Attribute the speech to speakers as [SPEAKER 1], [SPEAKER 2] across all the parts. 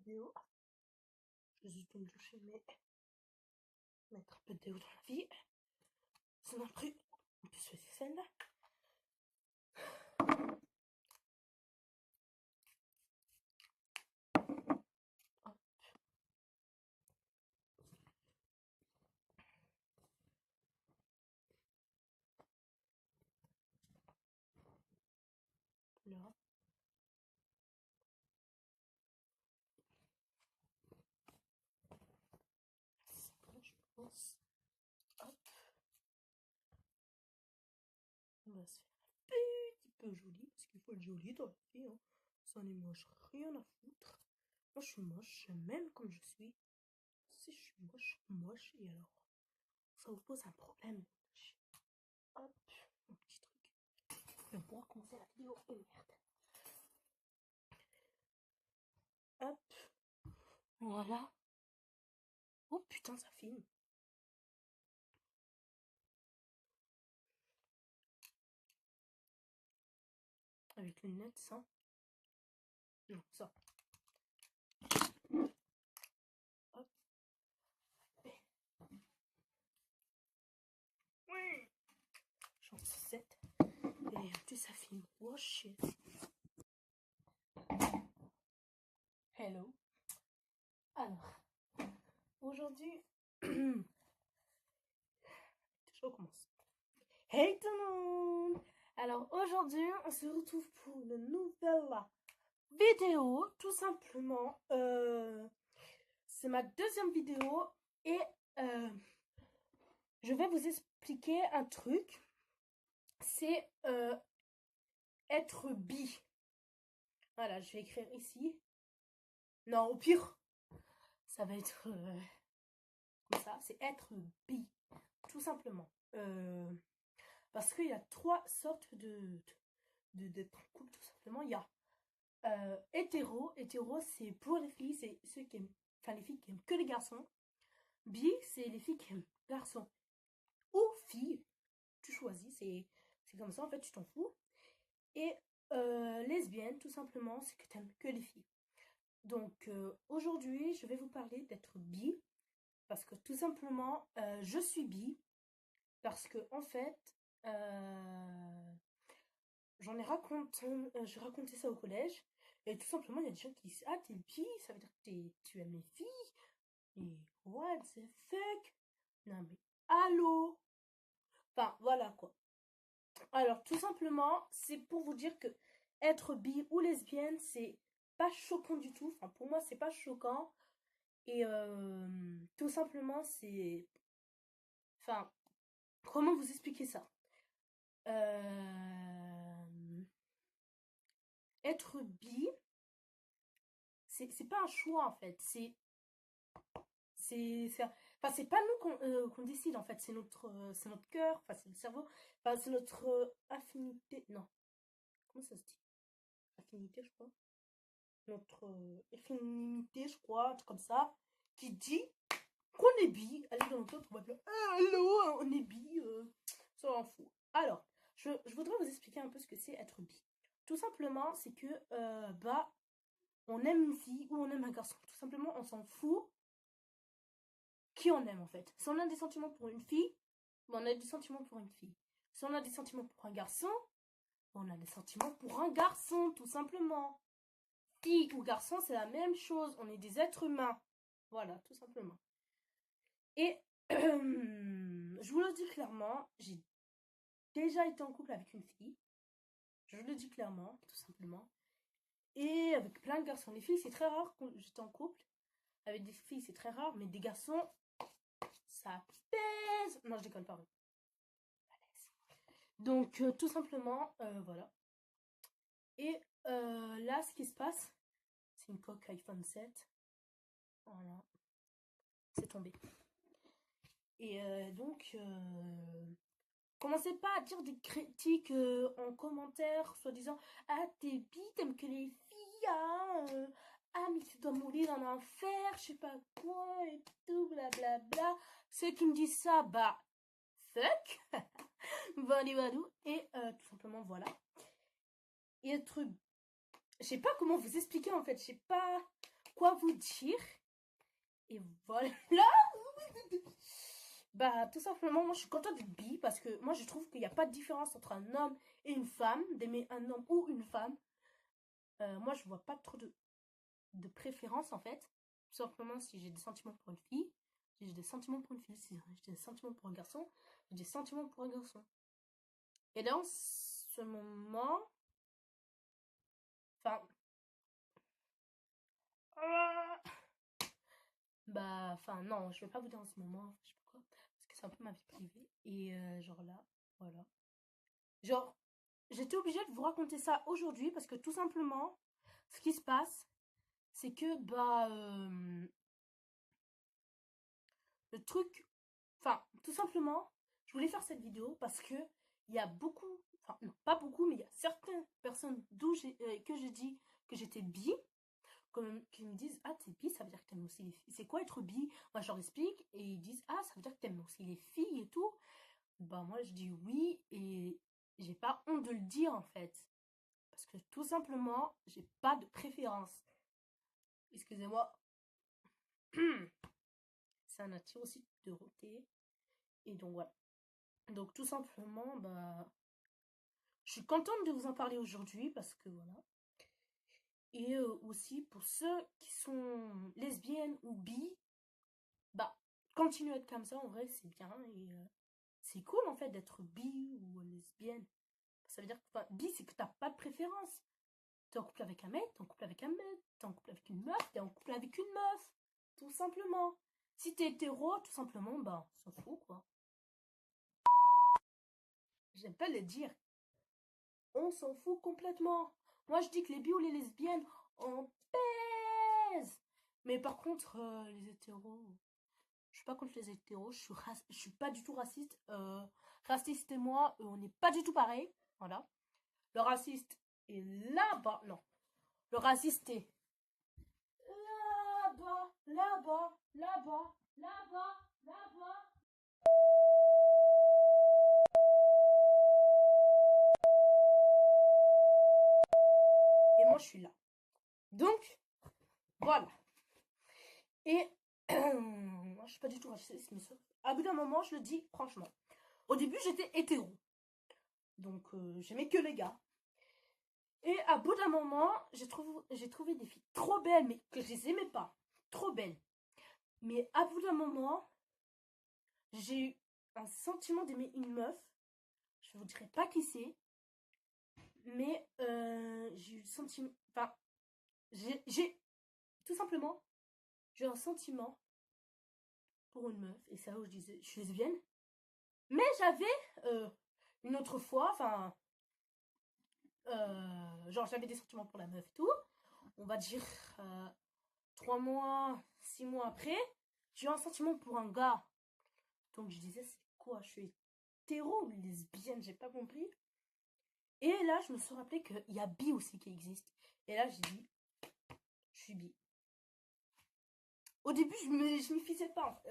[SPEAKER 1] vidéo. Je suis tombée doucher, mais mettre un peu de déo dans la vie. Ça m'a pris. On peut se faire celle-là. Hop. Là. C'est bon, je pense. Hop. On va se faire un petit peu joli, parce qu'il faut être joli dans la vie. Hein. Ça n'est moche, rien à foutre. Moi, je suis moche, même comme je suis. Si je suis moche, moche, et alors, ça vous pose un problème. Hop, un petit truc. Et on pourra commencer la vidéo. Oh merde. Hop. Voilà. Oh putain, ça filme. Avec les lunettes, ça. Non, ça. Hop. Oui. J'en 7. Et en plus, ça filme. Oh shit. Hello. Alors, aujourd'hui, je recommence. Hey tout le monde! Alors aujourd'hui, on se retrouve pour une nouvelle vidéo, tout simplement. C'est ma deuxième vidéo et je vais vous expliquer un truc. C'est être bi. Voilà, je vais écrire ici. Non, au pire, ça va être comme ça. C'est être bi, tout simplement. Parce qu'il y a 3 sortes d'être en couple, tout simplement. Il y a hétéro. Hétéro, c'est pour les filles, c'est ceux qui aiment, enfin les filles qui aiment que les garçons. Bi, c'est les filles qui aiment garçons ou filles. Tu choisis, c'est comme ça, en fait, tu t'en fous. Et lesbienne, tout simplement, c'est que tu aimes que les filles. Donc aujourd'hui, je vais vous parler d'être bi. Parce que tout simplement, je suis bi. Parce que en fait, j'en ai raconté, j'ai raconté ça au collège. Et tout simplement, il y a des gens qui disent: ah, t'es bi, ça veut dire que tu aimes les filles. Et what the fuck? Non mais, allô? Enfin, voilà quoi. Alors, tout simplement, c'est pour vous dire que être bi ou lesbienne, c'est pas choquant du tout. Enfin, pour moi, c'est pas choquant. Et tout simplement, c'est... Enfin, comment vous expliquer ça? Être bi, c'est pas un choix en fait. Enfin, c'est pas nous qu'on décide en fait. C'est notre cœur, enfin, c'est le cerveau. Enfin, c'est notre affinité. Non, comment ça se dit? Affinité, je crois. Notre affinité, je crois, un truc comme ça, qui dit qu'on est bi. Allez, dans notre autre, on va dire: ah, hello, on est bi, ça on fout. Alors, je voudrais vous expliquer un peu ce que c'est être bi. Tout simplement, c'est que, bah, on aime une fille ou on aime un garçon. Tout simplement, on s'en fout qui on aime en fait. Si on a des sentiments pour une fille, bah, on a des sentiments pour une fille. Si on a des sentiments pour un garçon, bah, on a des sentiments pour un garçon, tout simplement. Fille ou garçon, c'est la même chose. On est des êtres humains. Voilà, tout simplement. Et je vous le dis clairement, j'ai déjà été en couple avec une fille. Je le dis clairement, tout simplement. Et avec plein de garçons. Les filles, c'est très rare que j'étais en couple. Avec des filles, c'est très rare. Mais des garçons, ça pèse. Non, je déconne pas. Donc, tout simplement, voilà. Et là, ce qui se passe, c'est une coque iPhone 7. Voilà. C'est tombé. Et donc, commencez pas à dire des critiques en commentaire, soi-disant: ah, t'es bi, t'aimes que les filles, hein, ah, mais tu dois mourir en enfer, je sais pas quoi, et tout, blablabla. Ceux qui me disent ça, bah, fuck. Valou. Et tout simplement, voilà. Et être... Je sais pas comment vous expliquer, en fait. Je sais pas... quoi vous dire. Et voilà. Bah, tout simplement, moi, je suis contente d'être bi parce que moi, je trouve qu'il n'y a pas de différence entre un homme et une femme, d'aimer un homme ou une femme. Moi, je vois pas trop de préférence, en fait. Tout simplement, si j'ai des sentiments pour une fille, j'ai des sentiments pour une fille. Si j'ai des sentiments pour un garçon, j'ai des sentiments pour un garçon. Et dans ce moment, enfin, bah, enfin, non, je vais pas vous dire en ce moment, je sais pas quoi, parce que c'est un peu ma vie privée. Et genre là, voilà. Genre, j'étais obligée de vous raconter ça aujourd'hui parce que tout simplement, ce qui se passe, c'est que, bah, le truc, enfin, tout simplement, je voulais faire cette vidéo parce que il y a beaucoup, enfin, non, pas beaucoup, mais il y a certaines personnes que j'ai dit que j'étais bi, qui me disent, ah, t'es bi, ça veut dire que t'aimes aussi les filles. C'est quoi être bi? Moi, je leur explique et ils disent, ah, ça veut dire que t'aimes aussi les filles et tout. Bah, moi, je dis oui et j'ai pas honte de le dire en fait. Parce que tout simplement, j'ai pas de préférence. Excusez-moi. C'est un attire aussi de roter. Et donc voilà. Donc tout simplement, bah, je suis contente de vous en parler aujourd'hui parce que voilà. Et aussi pour ceux qui sont lesbiennes ou bi, bah, continuez à être comme ça, en vrai, c'est bien. Et c'est cool en fait d'être bi ou lesbienne. Ça veut dire que enfin, bi, c'est que t'as pas de préférence. T'es en couple avec un mec, t'es en couple avec un mec, t'es en couple avec une meuf, t'es en couple avec une meuf. Tout simplement. Si t'es hétéro, tout simplement, bah, on s'en fout, quoi. J'aime pas le dire. On s'en fout complètement. Moi, je dis que les bi ou les lesbiennes, on pèse. Mais par contre, les hétéros, je suis pas contre les hétéros, je suis pas du tout raciste. Raciste et moi, on n'est pas du tout pareil. Voilà. Le raciste est là-bas. Non. Le raciste est là-bas, là-bas, là-bas, là-bas, là-bas. Et moi, je suis là. Donc, voilà. Et moi, je suis pas du tout raciste, mais ça, à bout d'un moment, je le dis franchement. Au début, j'étais hétéro. Donc, j'aimais que les gars. Et à bout d'un moment, j'ai trouvé des filles trop belles, mais que je les aimais pas. Trop belles. Mais à bout d'un moment, j'ai eu un sentiment d'aimer une meuf. Je vous dirai pas qui c'est. Mais j'ai eu le sentiment. Enfin, j'ai tout simplement, j'ai un sentiment pour une meuf. Et c'est là où je disais, je suis lesbienne. Mais j'avais une autre fois, enfin, genre j'avais des sentiments pour la meuf et tout. On va dire 3 mois, 6 mois après, j'ai eu un sentiment pour un gars. Donc je disais, c'est quoi? Je suis hétéro ou lesbienne? J'ai pas compris. Et là, je me suis rappelé qu'il y a bi aussi qui existe. Et là, j'ai dit, je suis bi. Au début, je m'y faisais pas.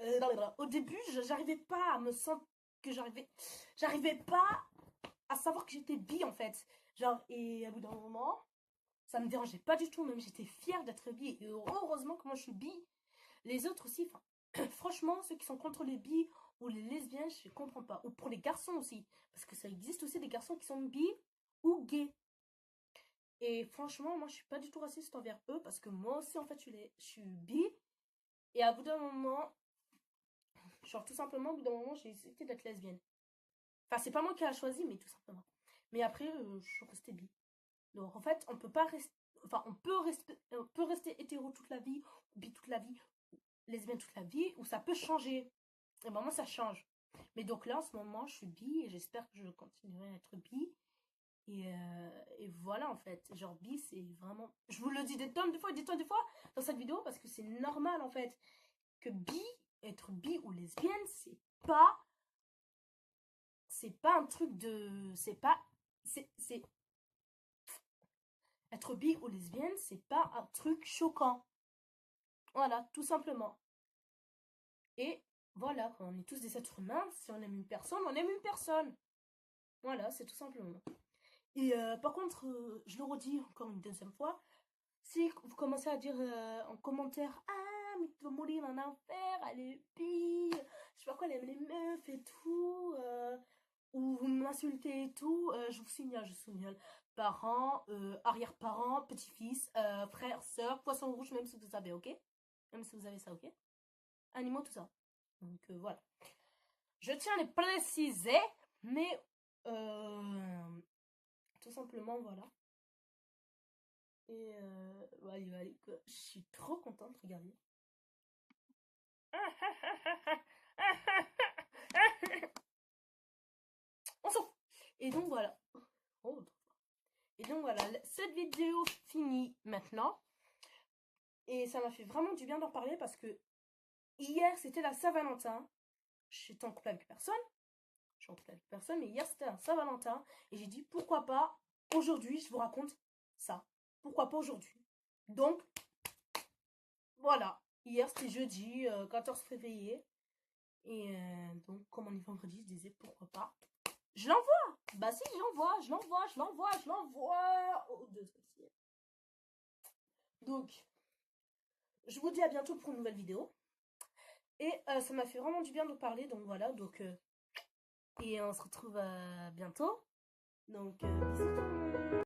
[SPEAKER 1] Au début, j'arrivais pas à me sentir que j'arrivais pas à savoir que j'étais bi en fait. Genre, et à bout d'un moment, ça me dérangeait pas du tout, même j'étais fière d'être bi. Et heureusement que moi je suis bi. Les autres aussi, franchement, ceux qui sont contre les bi ou les lesbiennes, je comprends pas. Ou pour les garçons aussi. Parce que ça existe aussi des garçons qui sont bi ou gays. Et franchement, moi je suis pas du tout raciste envers eux parce que moi aussi en fait je suis bi. Et à bout d'un moment, genre tout simplement, au bout d'un moment, j'ai accepté d'être lesbienne. Enfin, c'est pas moi qui a choisi, mais tout simplement. Mais après, je suis restée bi. Donc en fait, on peut pas rester. Enfin, on peut rester hétéro toute la vie, ou bi toute la vie, ou lesbienne toute la vie, ou ça peut changer. Et ben moi, ça change. Mais donc là, en ce moment, je suis bi et j'espère que je continuerai à être bi. Et voilà, en fait. Genre, bi, c'est vraiment. Je vous le dis des tonnes de fois, des tonnes de fois dans cette vidéo parce que c'est normal, en fait. Que bi, être bi ou lesbienne, c'est pas un truc de. C'est pas. C'est être bi ou lesbienne, c'est pas un truc choquant. Voilà, tout simplement. Et voilà, quand on est tous des êtres humains, si on aime une personne, on aime une personne. Voilà, c'est tout simplement. Et par contre, je le redis encore une deuxième fois, Si vous commencez à dire en commentaire, ah, mais tu vas mourir en enfer, elle est pire, je sais pas quoi, elle aime les meufs et tout, ou vous m'insultez et tout, je vous signale. Parents, arrière-parents, petit-fils, frère, soeur, poisson rouge, même si vous avez, ok? Même si vous avez ça, ok? Animaux, tout ça. Donc voilà. Je tiens à les préciser, mais tout simplement, voilà. Et allez, je suis trop contente, regardez. On s'en fout. Et donc voilà. Oh, et donc voilà, cette vidéo finit maintenant. Et ça m'a fait vraiment du bien d'en parler parce que hier c'était la Saint-Valentin. J'étais en couple avec personne. Je suis en couple avec personne, mais hier c'était la Saint-Valentin. Et j'ai dit pourquoi pas aujourd'hui je vous raconte ça. Pourquoi pas aujourd'hui. Donc voilà. Hier c'était jeudi, 14 février. Et donc comme on est vendredi, je disais pourquoi pas. Je l'envoie. Bah si, je l'envoie aux deux associés. Donc, je vous dis à bientôt pour une nouvelle vidéo. Et ça m'a fait vraiment du bien de parler, donc voilà, donc et on se retrouve bientôt. Donc bisous tout le monde.